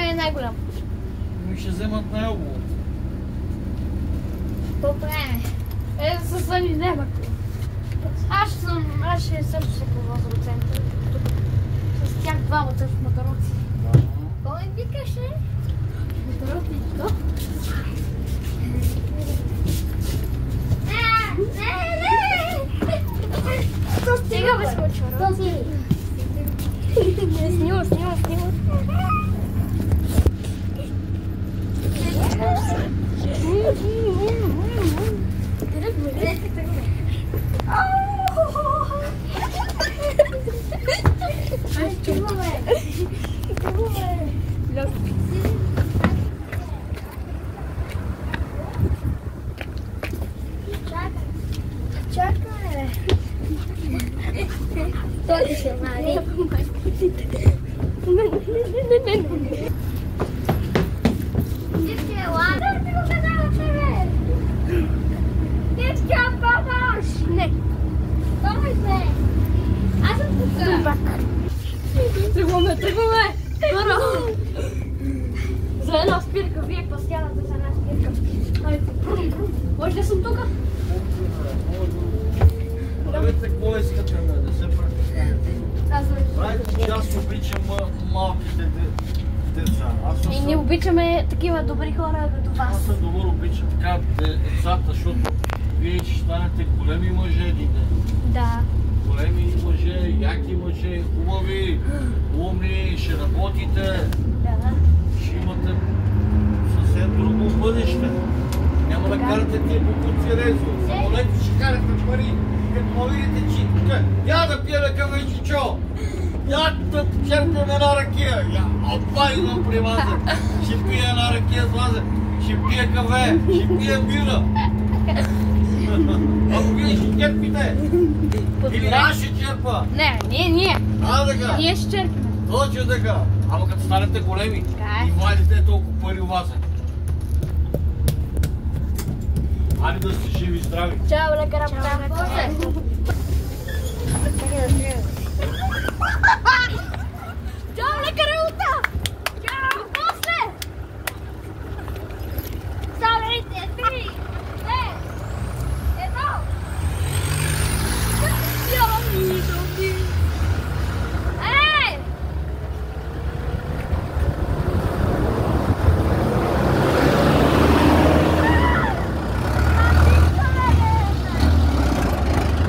е най-голям? Ми ще вземат най-обуват. По-време. Със Съни няма. Аз ще също се повозя от центъра. С тях двамата в Макароци. Кой викаше? Макароци, що? Стига бе скочва. Снима. Чакай. Той ще мари. Дитки, ладно ти го казала тебе? Дитки, помощ! Не. Помощ бе! Аз съм тук. Тръгваме! Бързо! За една спирка, вие пастяната за една спирка. Може да съм тук? Правете какво искате, да се правите. Аз обичам малките деца. И не обичаме такива добри хора като вас. Аз съм добър обичам така децата, защото вие ще станете големи мъже един ден. Да. Големи мъже, яки мъже, хубави, умни, ще работите. Да. Ще имате съвсем друго бъдеще. Няма да карате тия букуци резо. Самолети ще карате пари. Като видите, че тук я да пия на кавечичо. Я да черпим една ракия. Я опа идвам при вас. Ще пия една ракия с вас. Ще пия каве. Ще пия бира. Ако вие ще черпите. Или аз ще черпа. Не, ние. Така. Ние ще черпим. Точно така. Ама като станете големи Така е. и владите толкова пари у вас. Айде да сте живи и здрави. Чао, лека работа.